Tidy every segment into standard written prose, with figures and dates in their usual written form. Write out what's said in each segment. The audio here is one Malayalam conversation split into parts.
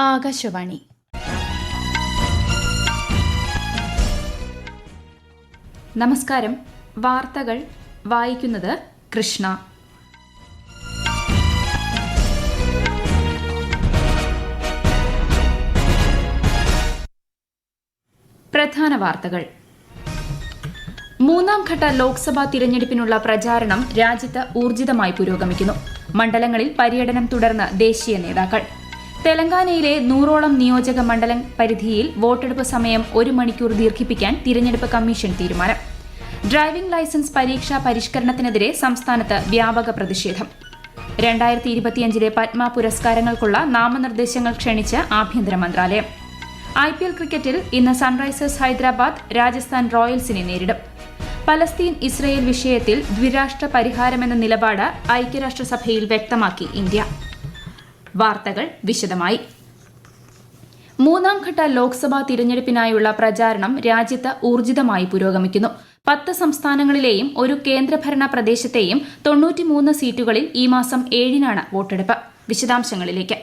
ആകാശവാണി. നമസ്കാരം. വാർത്തകൾ വായിക്കുന്നത് കൃഷ്ണ. പ്രധാന വാർത്തകൾ. മൂന്നാം ഘട്ട ലോക്സഭാ തിരഞ്ഞെടുപ്പിനുള്ള പ്രചാരണം രാജ്യത്ത് ഊർജിതമായി പുരോഗമിക്കുന്നു. മണ്ഡലങ്ങളിൽ പര്യടനം തുടർന്ന് ദേശീയ നേതാക്കൾ. തെലങ്കാനയിലെ 100ഓളം നിയോജക മണ്ഡലം പരിധിയിൽ വോട്ടെടുപ്പ് സമയം 1 മണിക്കൂർ ദീർഘിപ്പിക്കാൻ തിരഞ്ഞെടുപ്പ് കമ്മീഷൻ തീരുമാനം. ഡ്രൈവിംഗ് ലൈസൻസ് പരീക്ഷാ പരിഷ്കരണത്തിനെതിരെ സംസ്ഥാനത്ത് വ്യാപക പ്രതിഷേധം. 2025 പത്മ പുരസ്കാരങ്ങൾക്കുള്ള നാമനിർദ്ദേശങ്ങൾ ക്ഷണിച്ച് ആഭ്യന്തര മന്ത്രാലയം. IPL ക്രിക്കറ്റിൽ ഇന്ന് സൺറൈസേഴ്സ് ഹൈദരാബാദ് രാജസ്ഥാൻ റോയൽസിനെ നേരിടും. പലസ്തീൻ ഇസ്രയേൽ വിഷയത്തിൽ ദ്വിരാഷ്ട്ര പരിഹാരമെന്ന നിലപാട് ഐക്യരാഷ്ട്രസഭയിൽ വ്യക്തമാക്കി ഇന്ത്യ. വാർത്തകൾ വിശദമായി. മൂന്നാം ഘട്ട ലോക്സഭാ തിരഞ്ഞെടുപ്പിനായുള്ള പ്രചാരണം രാജ്യത്ത് ഊർജിതമായി പുരോഗമിക്കുന്നു. 10 സംസ്ഥാനങ്ങളിലെയും ഒരു കേന്ദ്രഭരണ പ്രദേശത്തെയും 93 സീറ്റുകളിൽ ഈ മാസം 7-നാണ് വോട്ടെടുപ്പ്. വിശദാംശങ്ങളിലേക്ക്.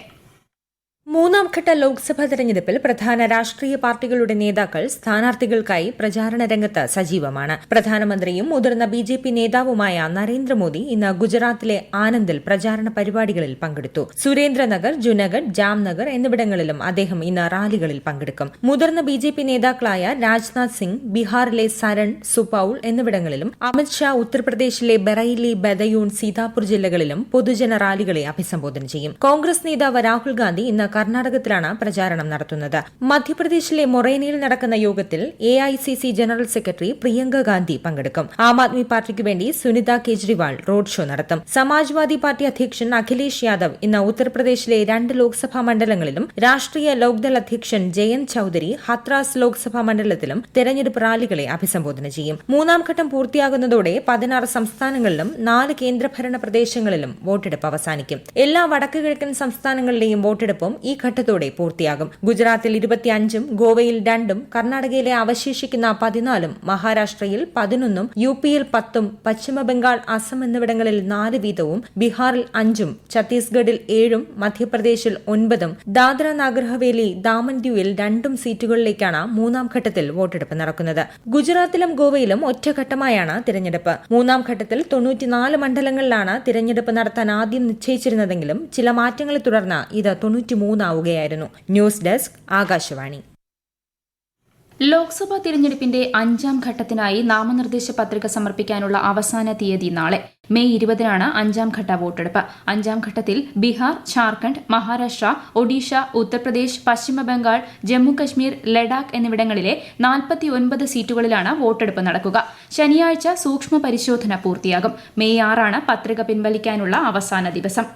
മൂന്നാം ഘട്ട ലോക്സഭാ തെരഞ്ഞെടുപ്പിൽ പ്രധാന രാഷ്ട്രീയ പാർട്ടികളുടെ നേതാക്കൾ സ്ഥാനാർത്ഥികൾക്കായി പ്രചാരണ രംഗത്ത് സജീവമാണ്. പ്രധാനമന്ത്രിയും മുതിർന്ന BJP നേതാവുമായ നരേന്ദ്രമോദി ഇന്ന് ഗുജറാത്തിലെ ആനന്ദിൽ പ്രചാരണ പരിപാടികളിൽ പങ്കെടുത്തു. സുരേന്ദ്രനഗർ, ജുനഗഡ്, ജാംനഗർ എന്നിവിടങ്ങളിലും അദ്ദേഹം ഇന്ന് റാലികളിൽ പങ്കെടുക്കും. മുതിർന്ന BJP നേതാക്കളായ രാജ്നാഥ് സിംഗ് ബീഹാറിലെ സരൺ, സുപൌൾ എന്നിവിടങ്ങളിലും അമിത്ഷാ ഉത്തർപ്രദേശിലെ ബറൈലി, ബദയൂൺ, സീതാപൂർ ജില്ലകളിലും പൊതുജന റാലികളെ അഭിസംബോധന ചെയ്യും. കോൺഗ്രസ് നേതാവ് രാഹുൽ ഗാന്ധി ഇന്ന് കർണാടകത്തിലാണ് പ്രചാരണം നടത്തുന്നത്. മധ്യപ്രദേശിലെ മൊറേനയിൽ നടക്കുന്ന യോഗത്തിൽ AICC general secretary Priyanka Gandhi പങ്കെടുക്കും. ആം ആദ്മി പാർട്ടിക്ക് വേണ്ടി സുനിത കേജ്രിവാൾ റോഡ് ഷോ നടത്തും. സമാജ്വാദി പാർട്ടി അധ്യക്ഷൻ അഖിലേഷ് യാദവ് ഇന്ന് ഉത്തർപ്രദേശിലെ 2 ലോക്സഭാ മണ്ഡലങ്ങളിലും രാഷ്ട്രീയ ലോക്ദൾ അധ്യക്ഷൻ ജയന്ത് ചൌധരി ഹത്രാസ് ലോക്സഭാ മണ്ഡലത്തിലും തെരഞ്ഞെടുപ്പ് റാലികളെ അഭിസംബോധന ചെയ്യും. മൂന്നാം ഘട്ടം പൂർത്തിയാകുന്നതോടെ 16 സംസ്ഥാനങ്ങളിലും 4 കേന്ദ്രഭരണ പ്രദേശങ്ങളിലും വോട്ടെടുപ്പ് അവസാനിക്കും. എല്ലാ വടക്ക് കിഴക്കൻ സംസ്ഥാനങ്ങളിലെയും വോട്ടെടുപ്പും ഈ ഘട്ടത്തോടെ പൂർത്തിയാകും. ഗുജറാത്തിൽ 25-ഉം ഗോവയിൽ 2-ഉം കർണാടകയിലെ അവശേഷിക്കുന്ന 14-ഉം മഹാരാഷ്ട്രയിൽ 11-ഉം UPയിൽ 10-ഉം പശ്ചിമബംഗാൾ, അസം എന്നിവിടങ്ങളിൽ 4 വീതവും ബീഹാറിൽ 5-ഉം ഛത്തീസ്ഗഡിൽ 7-ഉം മധ്യപ്രദേശിൽ 9-ഉം ദാദ്ര നാഗർ ഹവേലി, ദാമൻ ദ്യൂവിൽ 2 സീറ്റുകളിലേക്കാണ് മൂന്നാം ഘട്ടത്തിൽ വോട്ടെടുപ്പ് നടക്കുന്നത്. ഗുജറാത്തിലും ഗോവയിലും ഒറ്റഘട്ടമായാണ് തിരഞ്ഞെടുപ്പ്. മൂന്നാം ഘട്ടത്തിൽ 94 മണ്ഡലങ്ങളിലാണ് തിരഞ്ഞെടുപ്പ് നടത്താൻ ആദ്യം നിശ്ചയിച്ചിരുന്നതെങ്കിലും ചില മാറ്റങ്ങളെ തുടർന്ന് ഇത് 93 ആവുകയായിരുന്നു. News desk, Akashvani. ലോക്സഭാ തിരഞ്ഞെടുപ്പിന്റെ 5ാം ഘട്ടത്തിനായി നാമനിർദ്ദേശ പത്രിക സമർപ്പിക്കാനുള്ള അവസാന തീയതി നാളെ മെയ് 20-നാണ് 5ാം ഘട്ട വോട്ടെടുപ്പ്. 5ാം ഘട്ടത്തിൽ ബീഹാർ, ഝാർഖണ്ഡ്, മഹാരാഷ്ട്ര, ഒഡീഷ, ഉത്തർപ്രദേശ്, പശ്ചിമബംഗാൾ, ജമ്മുകശ്മീർ, ലഡാക്ക് എന്നിവിടങ്ങളിലെ 49 സീറ്റുകളിലാണ് വോട്ടെടുപ്പ് നടക്കുക. ശനിയാഴ്ച സൂക്ഷ്മ പരിശോധന പൂർത്തിയാകും. മെയ് 6-ആണ് പത്രിക പിൻവലിക്കാനുള്ള അവസാന ദിവസം.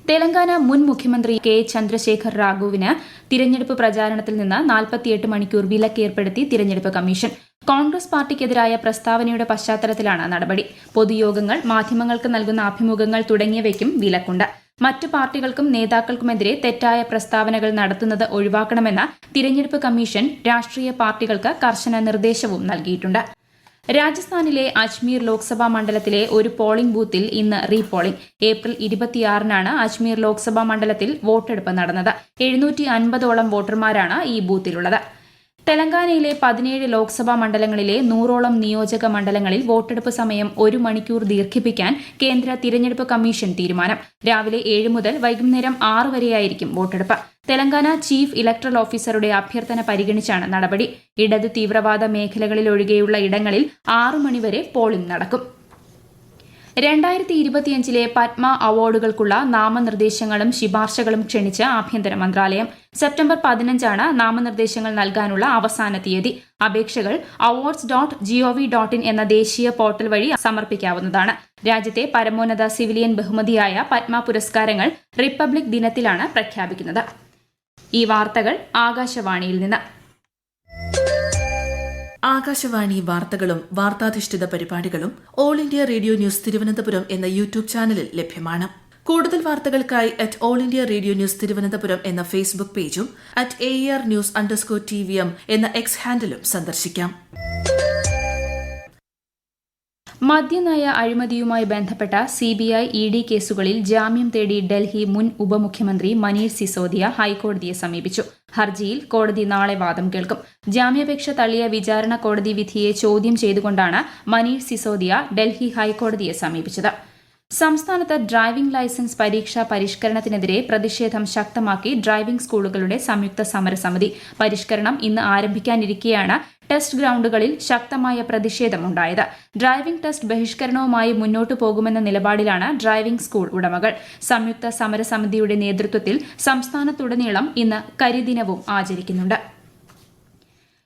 തെലങ്കാന മുൻ മുഖ്യമന്ത്രി K. ചന്ദ്രശേഖർ റാവുവിന് തിരഞ്ഞെടുപ്പ് പ്രചാരണത്തിൽ നിന്ന് 48 മണിക്കൂർ വിലക്കേർപ്പെടുത്തി തിരഞ്ഞെടുപ്പ് കമ്മീഷൻ. കോൺഗ്രസ് പാർട്ടിക്കെതിരായ പ്രസ്താവനയുടെ പശ്ചാത്തലത്തിലാണ് നടപടി. പൊതുയോഗങ്ങൾ, മാധ്യമങ്ങൾക്ക് നൽകുന്ന അഭിമുഖങ്ങൾ തുടങ്ങിയവയ്ക്കും വിലക്കുണ്ട്. മറ്റു പാർട്ടികൾക്കും നേതാക്കൾക്കുമെതിരെ തെറ്റായ പ്രസ്താവനകൾ നടത്തുന്നത് ഒഴിവാക്കണമെന്ന് തിരഞ്ഞെടുപ്പ് കമ്മീഷൻ രാഷ്ട്രീയ പാർട്ടികൾക്ക് കർശന നിർദ്ദേശവും നൽകിയിട്ടുണ്ട്. രാജസ്ഥാനിലെ അജ്മീർ ലോക്സഭാ മണ്ഡലത്തിലെ ഒരു പോളിംഗ് ബൂത്തിൽ ഇന്ന് റീപോളിംഗ്. ഏപ്രിൽ 26-നാണ് അജ്മീർ ലോക്സഭാ മണ്ഡലത്തിൽ വോട്ടെടുപ്പ് നടന്നത്. 750ഓളം വോട്ടർമാരാണ് ഈ ബൂത്തിലുള്ളത്. തെലങ്കാനയിലെ 17 ലോക്സഭാ മണ്ഡലങ്ങളിലെ 100ഓളം നിയോജക മണ്ഡലങ്ങളിൽ വോട്ടെടുപ്പ് സമയം 1 മണിക്കൂർ ദീർഘിപ്പിക്കാൻ കേന്ദ്ര തിരഞ്ഞെടുപ്പ് കമ്മീഷൻ തീരുമാനം. രാവിലെ 7 മുതൽ വൈകുന്നേരം 6 വരെയായിരിക്കും വോട്ടെടുപ്പ്. തെലങ്കാന ചീഫ് ഇലക്ടറൽ ഓഫീസറുടെ അഭ്യർത്ഥന പരിഗണിച്ചാണ് നടപടി. ഇടത് തീവ്രവാദ മേഖലകളിലൊഴികെയുള്ള ഇടങ്ങളിൽ 6 മണിവരെ പോളിംഗ് നടക്കും. 2025 പത്മ അവാർഡുകൾക്കുള്ള നാമനിർദ്ദേശങ്ങളും ശുപാർശകളും ക്ഷണിച്ച് ആഭ്യന്തര മന്ത്രാലയം. സെപ്റ്റംബർ 15-ആണ് നാമനിർദ്ദേശങ്ങൾ നൽകാനുള്ള അവസാന തീയതി. അപേക്ഷകൾ awards.gov.in എന്ന ദേശീയ പോർട്ടൽ വഴി സമർപ്പിക്കാവുന്നതാണ്. രാജ്യത്തെ പരമോന്നത സിവിലിയൻ ബഹുമതിയായ പത്മ പുരസ്കാരങ്ങൾ റിപ്പബ്ലിക് ദിനത്തിലാണ് പ്രഖ്യാപിക്കുന്നത്. ഈ വാർത്തകൾ ആകാശവാണിയിൽ നിന്ന്. ആകാശവാണി വാർത്തകളും വാർത്താധിഷ്ഠിത പരിപാടികളും all India radio news Thiruvananthapuram എന്ന യൂട്യൂബ് ചാനലിൽ ലഭ്യമാണ്. കൂടുതൽ വാർത്തകൾക്കായി @AllIndia Radio News തിരുവനന്തപുരം എന്ന ഫേസ്ബുക്ക് പേജും @AER_News_TVM എന്ന X ഹാൻഡിലും സന്ദർശിക്കാം. മദ്യനയ അഴിമതിയുമായി ബന്ധപ്പെട്ട സിബിഐ ഇഡി കേസുകളിൽ ജാമ്യം തേടി ഡൽഹി മുൻ ഉപമുഖ്യമന്ത്രി മനീഷ് സിസോദിയ ഹൈക്കോടതിയെ സമീപിച്ചു. ഹർജിയിൽ കോടതി നാളെ വാദം കേൾക്കും. ജാമ്യാപേക്ഷ തള്ളിയ വിചാരണ കോടതി വിധിയെ ചോദ്യം ചെയ്തുകൊണ്ടാണ് മനീഷ് സിസോദിയ ഡൽഹി ഹൈക്കോടതിയെ സമീപിച്ചത്. സംസ്ഥാനത്ത് ഡ്രൈവിംഗ് ലൈസൻസ് പരീക്ഷാ പരിഷ്കരണത്തിനെതിരെ പ്രതിഷേധം ശക്തമാക്കി ഡ്രൈവിംഗ് സ്കൂളുകളുടെ സംയുക്ത സമരസമിതി. പരിഷ്കരണം ഇന്ന് ആരംഭിക്കാനിരിക്കെയാണ് ടെസ്റ്റ് ഗ്രൌണ്ടുകളിൽ ശക്തമായ പ്രതിഷേധമുണ്ടായത്. ഡ്രൈവിംഗ് ടെസ്റ്റ് ബഹിഷ്കരണവുമായി മുന്നോട്ടു പോകുമെന്ന നിലപാടിലാണ് ഡ്രൈവിംഗ് സ്കൂൾ ഉടമകൾ. സംയുക്ത സമരസമിതിയുടെ നേതൃത്വത്തിൽ സംസ്ഥാനത്തുടനീളം ഇന്ന് കരിദിനവും ആചരിക്കുന്നുണ്ട്.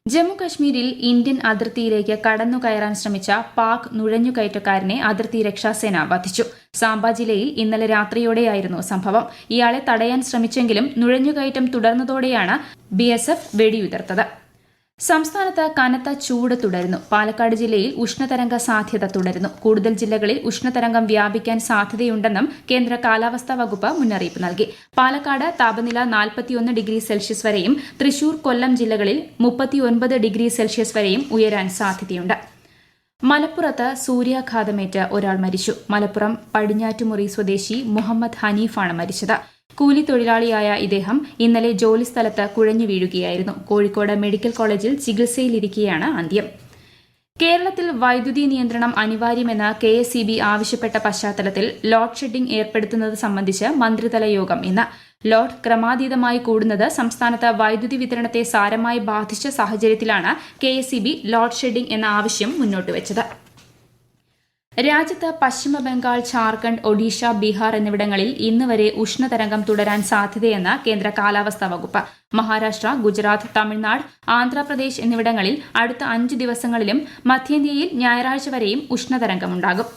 ജമ്മുകശ്മീരിൽ ഇന്ത്യൻ അതിർത്തിയിലേക്ക് കടന്നുകയറാൻ ശ്രമിച്ച പാക് നുഴഞ്ഞുകയറ്റക്കാരനെ അതിർത്തി രക്ഷാസേന വധിച്ചു. സാംബ ജില്ലയിൽ ഇന്നലെ രാത്രിയോടെയായിരുന്നു സംഭവം. ഇയാളെ തടയാൻ ശ്രമിച്ചെങ്കിലും നുഴഞ്ഞുകയറ്റം തുടർന്നതോടെയാണ് BSF വെടിയുതിർത്തത്. സംസ്ഥാനത്ത് കനത്ത ചൂട് തുടരുന്നു. പാലക്കാട് ജില്ലയിൽ ഉഷ്ണതരംഗ സാധ്യത തുടരുന്നു. കൂടുതൽ ജില്ലകളിൽ ഉഷ്ണതരംഗം വ്യാപിക്കാൻ സാധ്യതയുണ്ടെന്നും കേന്ദ്ര കാലാവസ്ഥാ വകുപ്പ് മുന്നറിയിപ്പ് നൽകി. പാലക്കാട് താപനില 41 ഡിഗ്രി സെൽഷ്യസ് വരെയും തൃശൂർ, കൊല്ലം ജില്ലകളിൽ 39 ഡിഗ്രി സെൽഷ്യസ് വരെയും ഉയരാൻ സാധ്യതയുണ്ട്. മലപ്പുറത്ത് സൂര്യാഘാതമേറ്റ് ഒരാൾ മരിച്ചു. മലപ്പുറം പടിഞ്ഞാറ്റുമുറി സ്വദേശി മുഹമ്മദ് ഹനീഫാണ് മരിച്ചത്. കൂലി തൊഴിലാളിയായ ഇദ്ദേഹം ഇന്നലെ ജോലിസ്ഥലത്ത് കുഴഞ്ഞു വീഴുകയായിരുന്നു. കോഴിക്കോട് മെഡിക്കൽ കോളേജിൽ ചികിത്സയിലിരിക്കെയാണ് അന്ത്യം. കേരളത്തിൽ വൈദ്യുതി നിയന്ത്രണം അനിവാര്യമെന്ന് KSEB ആവശ്യപ്പെട്ട പശ്ചാത്തലത്തിൽ ലോഡ് ഷെഡിംഗ് ഏർപ്പെടുത്തുന്നത് സംബന്ധിച്ച് മന്ത്രിതല യോഗം ഇന്ന്. ലോഡ് ക്രമാതീതമായി കൂടുന്നത് സംസ്ഥാനത്ത് വൈദ്യുതി വിതരണത്തെ സാരമായി ബാധിച്ച സാഹചര്യത്തിലാണ് KSEB ലോഡ് ഷെഡിംഗ് എന്ന ആവശ്യം മുന്നോട്ടുവച്ചത്. രാജ്യത്ത് പശ്ചിമ ബംഗാൾ, ഝാർഖണ്ഡ്, ഒഡീഷ, ബീഹാർ എന്നിവിടങ്ങളിൽ ഇന്ന് വരെ ഉഷ്ണതരംഗം തുടരാൻ സാധ്യതയെന്ന് കേന്ദ്ര കാലാവസ്ഥാ വകുപ്പ്. മഹാരാഷ്ട്ര, ഗുജറാത്ത്, തമിഴ്നാട്, ആന്ധ്രാപ്രദേശ് എന്നിവിടങ്ങളിൽ അടുത്ത 5 ദിവസങ്ങളിലും മധ്യേന്ത്യയിൽ ഞായറാഴ്ച വരെയും ഉഷ്ണതരംഗമുണ്ടാകും.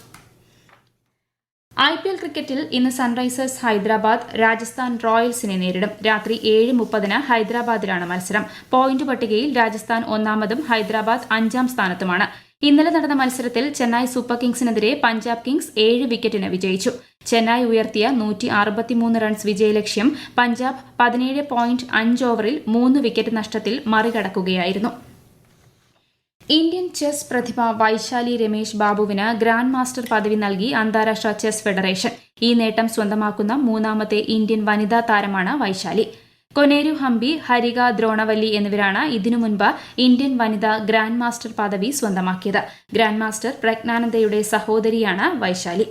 IPL ക്രിക്കറ്റിൽ ഇന്ന് സൺറൈസേഴ്സ് ഹൈദരാബാദ് രാജസ്ഥാൻ റോയൽസിനെ നേരിടും. രാത്രി 7:30 ഹൈദരാബാദിലാണ് മത്സരം. പോയിന്റ് പട്ടികയിൽ രാജസ്ഥാൻ 1-ാമതും ഹൈദരാബാദ് 5-ാം സ്ഥാനത്തുമാണ്. ഇന്നലെ നടന്ന മത്സരത്തിൽ ചെന്നൈ സൂപ്പർ കിങ്സിനെതിരെ പഞ്ചാബ് കിങ്സ് 7 വിക്കറ്റിന് വിജയിച്ചു. ചെന്നൈ ഉയർത്തിയ 163 റൺസ് വിജയലക്ഷ്യം പഞ്ചാബ് 17.5 ഓവറിൽ 3 വിക്കറ്റ് നഷ്ടത്തിൽ മറികടക്കുകയായിരുന്നു. ഇന്ത്യൻ ചെസ് പ്രതിഭ വൈശാലി രമേശ് ബാബുവിന് ഗ്രാൻഡ് മാസ്റ്റർ പദവി നൽകി അന്താരാഷ്ട്ര ചെസ് ഫെഡറേഷൻ. ഈ നേട്ടം സ്വന്തമാക്കുന്ന 3ാമത്തെ ഇന്ത്യൻ വനിതാ താരമാണ് വൈശാലി. കൊനേരു ഹംപി, ഹരിക ദ്രോണവല്ലി എന്നിവരാണ് ഇതിനു മുൻപ് ഇന്ത്യൻ വനിതാ ഗ്രാൻഡ് മാസ്റ്റർ പദവി സ്വന്തമാക്കിയത്. ഗ്രാൻഡ് മാസ്റ്റർ പ്രജ്ഞാനന്ദയുടെ സഹോദരിയാണ് വൈശാലി.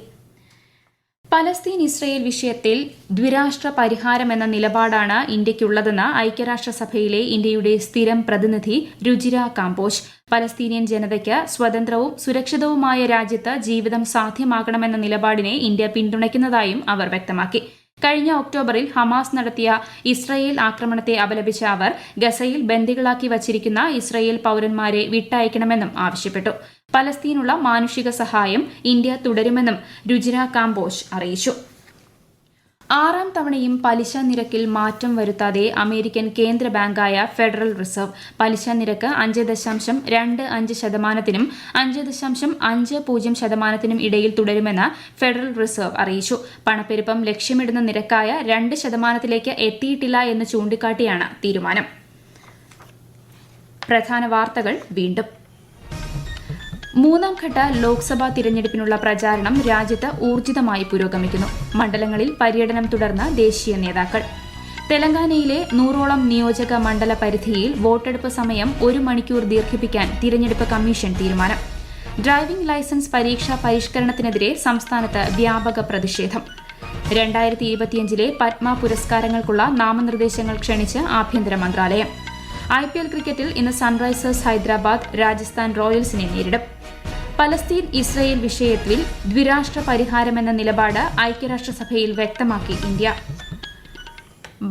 പലസ്തീൻ ഇസ്രയേൽ വിഷയത്തിൽ ദ്വിരാഷ്ട്ര പരിഹാരമെന്ന നിലപാടാണ് ഇന്ത്യയ്ക്കുള്ളതെന്ന് ഐക്യരാഷ്ട്രസഭയിലെ ഇന്ത്യയുടെ സ്ഥിരം പ്രതിനിധി രുചിര കാംബോജ്. പലസ്തീനിയൻ ജനതയ്ക്ക് സ്വതന്ത്രവും സുരക്ഷിതവുമായ രാജ്യത്ത് ജീവിതം സാധ്യമാകണമെന്ന നിലപാടിനെ ഇന്ത്യ പിന്തുണയ്ക്കുന്നതായും അവർ വ്യക്തമാക്കി. കഴിഞ്ഞ ഒക്ടോബറിൽ ഹമാസ് നടത്തിയ ഇസ്രയേൽ ആക്രമണത്തെ അപലപിച്ച അവർ ഗസയിൽ ബന്ദികളാക്കി വച്ചിരിക്കുന്ന ഇസ്രയേൽ പൌരന്മാരെ വിട്ടയക്കണമെന്നും ആവശ്യപ്പെട്ടു. പലസ്തീനുള്ള മാനുഷിക സഹായം ഇന്ത്യ തുടരുമെന്നും രുചിര കാംബോജ് അറിയിച്ചു. 6ാം തവണയും പലിശ നിരക്കിൽ മാറ്റം വരുത്താതെ അമേരിക്കൻ കേന്ദ്ര ബാങ്കായ ഫെഡറൽ റിസർവ്. പലിശ നിരക്ക് 5.25%-നും 5.50%-നും ഇടയിൽ തുടരുമെന്ന് ഫെഡറൽ റിസർവ് അറിയിച്ചു. പണപ്പെരുപ്പം ലക്ഷ്യമിടുന്ന നിരക്കായ 2%-ലേക്ക് എത്തിയിട്ടില്ല എന്ന് ചൂണ്ടിക്കാട്ടിയാണ് തീരുമാനം. പ്രധാന വാർത്തകൾ വീണ്ടും. 3ാം ഘട്ട ലോക്സഭാ തിരഞ്ഞെടുപ്പിനുള്ള പ്രചാരണം രാജ്യത്ത് ഊർജിതമായി പുരോഗമിക്കുന്നു. മണ്ഡലങ്ങളിൽ പര്യടനം തുടർന്ന ദേശീയ നേതാക്കൾ. തെലങ്കാനയിലെ 100ഓളം നിയോജക മണ്ഡല പരിധിയിൽ വോട്ടെടുപ്പ് സമയം 1 മണിക്കൂർ ദീർഘിപ്പിക്കാൻ തിരഞ്ഞെടുപ്പ് കമ്മീഷൻ തീരുമാനം. ഡ്രൈവിംഗ് ലൈസൻസ് പരീക്ഷാ പരിഷ്കരണത്തിനെതിരെ സംസ്ഥാനത്ത് വ്യാപക പ്രതിഷേധം. 2025 പത്മ പുരസ്കാരങ്ങൾക്കുള്ള നാമനിർദ്ദേശങ്ങൾ ക്ഷണിച്ച് ആഭ്യന്തര മന്ത്രാലയം. IPL ക്രിക്കറ്റിൽ ഇന്ന് സൺറൈസേഴ്സ് ഹൈദരാബാദ് രാജസ്ഥാൻ റോയൽസിനെ നേരിടും. പലസ്തീൻ ഇസ്രയേൽ വിഷയത്തിൽ ദ്വിരാഷ്ട്ര പരിഹാരമെന്ന നിലപാട് ഐക്യരാഷ്ട്രസഭയിൽ വ്യക്തമാക്കി ഇന്ത്യ.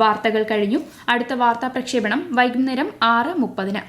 വാർത്തകൾ കഴിഞ്ഞു. അടുത്ത വാർത്താ പ്രക്ഷേപണം വൈകുന്നേരം 6:30.